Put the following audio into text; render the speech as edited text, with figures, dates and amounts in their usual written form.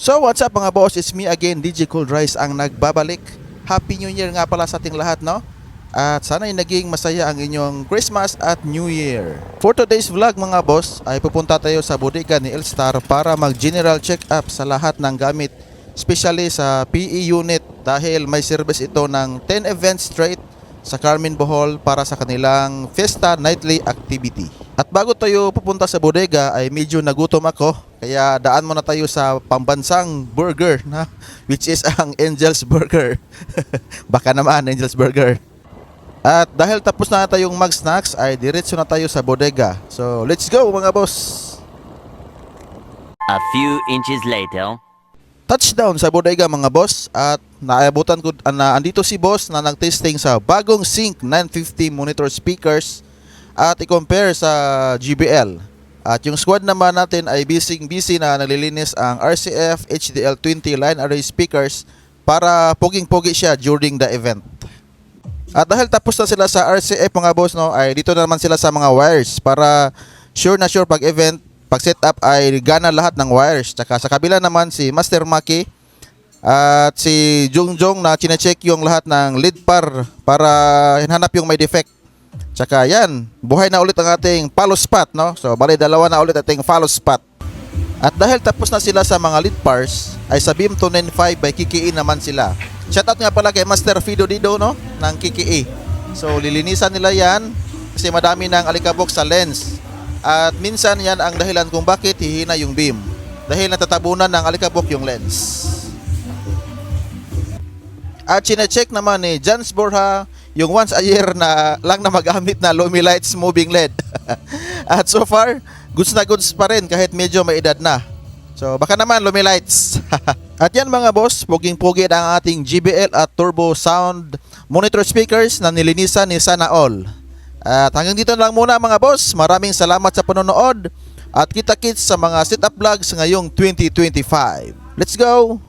So what's up mga boss, it's me again, DJ Cold Rice ang nagbabalik. Happy New Year nga pala sa ating lahat, no? At sana'y naging masaya ang inyong Christmas at New Year. For today's vlog mga boss, ay pupunta tayo sa bodega ni Elstar para mag-general check-up sa lahat ng gamit, especially sa PE unit dahil may service ito ng 10 events straight sa Carmen Bohol para sa kanilang Fiesta Nightly Activity. At bago tayo pupunta sa bodega ay medyo nagutom ako, kaya daan muna tayo sa pambansang burger na which is ang Angel's Burger. Baka naman Angel's Burger. At dahil tapos na tayong mag-snacks ay diretso na tayo sa bodega. So let's go mga boss. A few inches later. Touchdown sa bodega mga boss at naabutan ko na andito si boss na nag-testing sa bagong Sync 950 monitor speakers at i-compare sa JBL. At yung squad naman natin ay busy na naglilinis ang RCF HDL20 line array speakers para poging-pogi siya during the event. At dahil tapos na sila sa RCF mga boss, no, ay dito na naman sila sa mga wires para sure pag event, pag setup ay gana lahat ng wires. Tsaka sa kabila naman si Master Maki at si Jongjong na chinecheck yung lahat ng lead par para hinanap yung may defect. Tsaka yan, buhay na ulit ang ating follow spot, no? So bali dalawa na ulit ating follow spot. At dahil tapos na sila sa mga lead pars, ay sa Beam 295 by KKE naman sila. Shoutout nga pala kay Master Fido Dido, no, ng KKE. So lilinisan nila yan kasi madami ng alikabok sa lens. At minsan yan ang dahilan kung bakit hihina yung beam, dahil natatabunan ng alikabok yung lens. At chinecheck naman ni Jans Borja yung once a year na lang na magamit na Lumilights moving LED. At so far, goods na goods pa rin kahit medyo may edad na. So baka naman Lumilights. At yan mga boss, puging-pugi ang ating JBL at Turbo Sound monitor speakers na nilinisan ni Sana All. At hanggang dito na lang muna mga boss. Maraming salamat sa panonood at kita-kits sa mga setup vlogs ngayong 2025. Let's go!